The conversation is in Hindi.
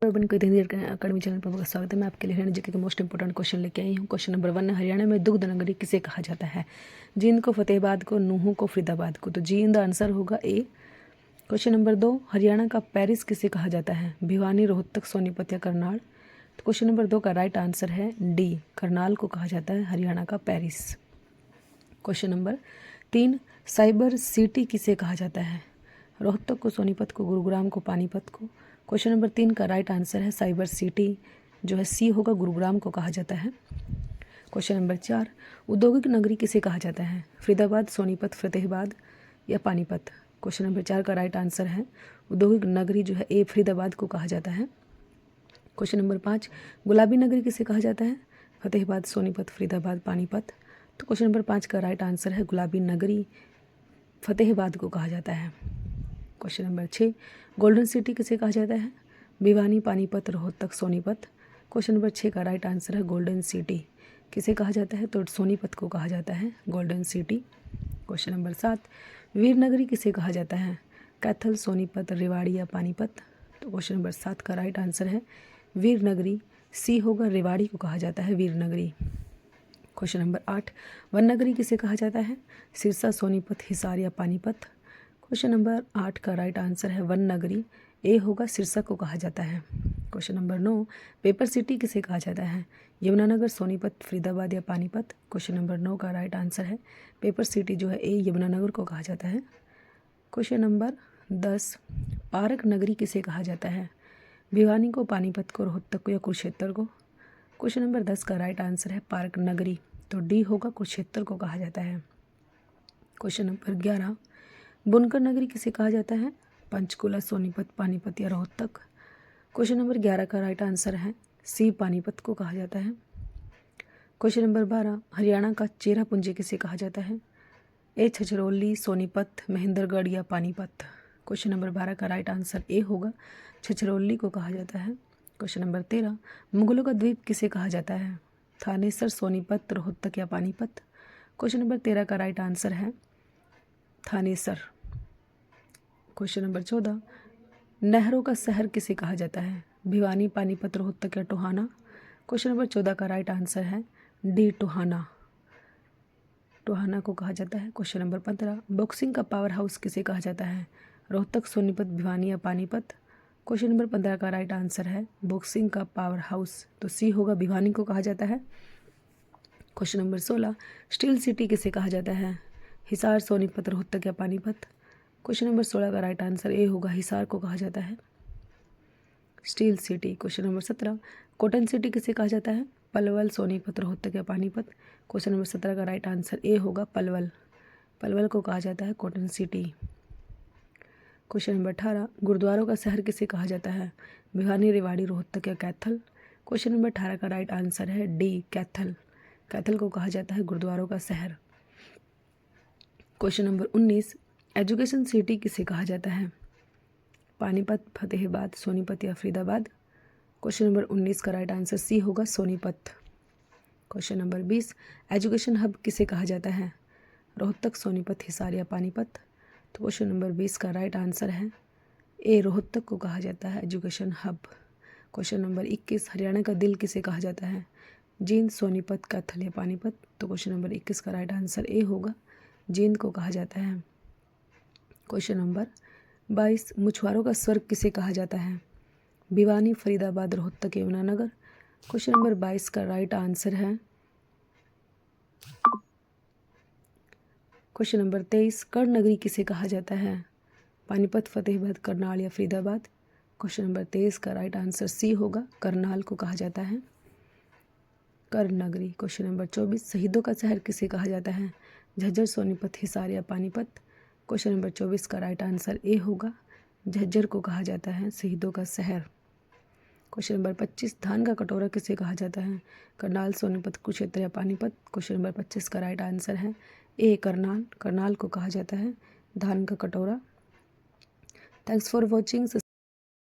अर्बन को हिंदी अकाडमी चैनल पर बहुत स्वागत है। मैं आपके लिए हरियाणा जीके के मोस्ट इंपोर्टेंट क्वेश्चन लेके आई हूँ। क्वेश्चन नंबर 1, हरियाणा में दुग्ध नगरी किसे कहा जाता है? जींद को, फतेहाबाद को, नूंह को, फरीदाबाद को। तो जींद आंसर होगा ए। क्वेश्चन नंबर 2, हरियाणा का पेरिस किसे कहा जाता है? भिवानी, रोहतक, सोनीपत या करनाल। तो क्वेश्चन नंबर 2 का राइट आंसर है डी, करनाल को कहा जाता है हरियाणा का Paris. Question number 3, cyber city किसे कहा जाता है? रोहतक को, सोनीपत को, गुरुग्राम को, पानीपत को। क्वेश्चन नंबर 3 का राइट आंसर है साइबर सिटी जो है सी होगा, गुरुग्राम को कहा जाता है। क्वेश्चन नंबर 4, औद्योगिक नगरी किसे कहा जाता है? फरीदाबाद, सोनीपत, फतेहाबाद या पानीपत। क्वेश्चन नंबर 4 का राइट आंसर है औद्योगिक नगरी जो है ए, फरीदाबाद को कहा जाता है। क्वेश्चन नंबर 5, गुलाबी नगरी किसे कहा जाता है? फतेहाबाद, सोनीपत, फरीदाबाद, पानीपत। तो क्वेश्चन नंबर 5 का राइट आंसर है गुलाबी नगरी फतेहाबाद को कहा जाता है। क्वेश्चन नंबर 6, गोल्डन सिटी किसे कहा जाता है? भिवानी, पानीपत, रोहतक, सोनीपत। क्वेश्चन नंबर 6 का राइट आंसर है गोल्डन सिटी किसे कहा जाता है? तो सोनीपत को कहा जाता है गोल्डन सिटी। क्वेश्चन नंबर 7, वीर नगरी किसे कहा जाता है? कैथल, सोनीपत, रेवाड़ी या पानीपत। तो क्वेश्चन नंबर 7 का राइट आंसर है वीर नगरी, सी होगा, रेवाड़ी को कहा जाता है वीर नगरी। क्वेश्चन नंबर 8, वन नगरी किसे कहा जाता है? सिरसा, सोनीपत, हिसार या पानीपत। क्वेश्चन नंबर 8 का राइट आंसर है वन नगरी, ए होगा, सिरसा को कहा जाता है। क्वेश्चन नंबर 9, पेपर सिटी किसे कहा जाता है? यमुनानगर, सोनीपत, फरीदाबाद या पानीपत। क्वेश्चन नंबर 9 का राइट आंसर है पेपर सिटी जो है ए, यमुनानगर को कहा जाता है। क्वेश्चन नंबर 10, पारक नगरी किसे कहा जाता है? भिवानी को, पानीपत को, रोहतक को या कुरुक्षेत्र को। क्वेश्चन नंबर 10 का राइट आंसर है पारक नगरी, तो डी होगा, कुरुक्षेत्र को कहा जाता है। क्वेश्चन नंबर 11, बुनकर नगरी किसे कहा जाता है? पंचकुला, सोनीपत, पानीपत या रोहतक। क्वेश्चन नंबर 11 का राइट आंसर है सी, पानीपत को कहा जाता है। क्वेश्चन नंबर 12, हरियाणा का चेरापूंजी किसे कहा जाता है? ए, छछरौली, सोनीपत, महेंद्रगढ़ या पानीपत। क्वेश्चन नंबर 12 का राइट आंसर ए होगा, छछरौली को कहा जाता है। क्वेश्चन नंबर 13, मुगलों का द्वीप किसे कहा जाता है? थानेसर, सोनीपत, रोहतक या पानीपत। क्वेश्चन नंबर 13 का राइट आंसर है थानेसर। क्वेश्चन नंबर 14, नहरों का शहर किसे कहा जाता है? भिवानी, पानीपत, रोहतक या टोहाना। क्वेश्चन नंबर 14 का राइट आंसर है डी, टोहाना, टोहाना को कहा जाता है। क्वेश्चन नंबर 15, बॉक्सिंग का पावर हाउस किसे कहा जाता है? रोहतक, सोनीपत, भिवानी या पानीपत। क्वेश्चन नंबर 15 का राइट आंसर है बॉक्सिंग का पावर हाउस, तो सी होगा, भिवानी को कहा जाता है। क्वेश्चन नंबर 16, स्टील सिटी किसे कहा जाता है? हिसार, सोनीपत, रोहतक या पानीपत। क्वेश्चन नंबर 16 का राइट आंसर ए होगा, हिसार को कहा जाता है steel city. Question number 17, cotton city किसे कहा जाता है? पलवल, सोनीपत, रोहतक या पानीपत। क्वेश्चन नंबर 17 का राइट आंसर ए होगा, पलवल, पलवल को कहा जाता है कॉटन सिटी। क्वेश्चन नंबर 18, गुरुद्वारों का शहर किसे कहा जाता है? भिवानी, रेवाड़ी, रोहतक या कैथल। क्वेश्चन नंबर 18 का राइट आंसर है डी, कैथल, कैथल को कहा जाता है गुरुद्वारों का शहर। क्वेश्चन नंबर 19, एजुकेशन सिटी किसे कहा जाता है? पानीपत, फतेहाबाद, सोनीपत या फरीदाबाद। क्वेश्चन नंबर 19 का राइट आंसर सी होगा, Sonipat. Question number 20, education hub किसे कहा जाता है? रोहतक, सोनीपत, हिसार या पानीपत। तो क्वेश्चन नंबर 20 का राइट आंसर है ए, रोहतक को कहा जाता है education hub. Question number 21, Haryana का दिल किसे कहा जाता है? जींद, सोनीपत, कैथल या पानीपत। तो क्वेश्चन नंबर 21 का राइट आंसर ए होगा, जींद को कहा जाता है। क्वेश्चन नंबर 22, मछुआरों का स्वर्ग किसे कहा जाता है? भिवानी, फरीदाबाद, रोहतक, यमुनानगर। क्वेश्चन नंबर 22 का राइट आंसर है क्वेश्चन नंबर 23, कर्ण नगरी किसे कहा जाता है? पानीपत, फतेहाबाद, करनाल या फरीदाबाद। क्वेश्चन नंबर 23 का राइट आंसर सी होगा, करनाल को कहा जाता है कर्ण नगरी। क्वेश्चन नंबर 24, शहीदों का शहर किसे कहा जाता है? झज्जर, सोनीपत, हिसार या पानीपत। क्वेश्चन नंबर 24 का राइट आंसर ए होगा, झज्जर को कहा जाता है शहीदों का शहर। क्वेश्चन नंबर 25, धान का कटोरा किसे कहा जाता है? करनाल, सोनीपत, कुरुक्षेत्र या पानीपत। क्वेश्चन नंबर 25 का राइट आंसर है ए, करनाल, करनाल को कहा जाता है धान का कटोरा। Thanks for watching.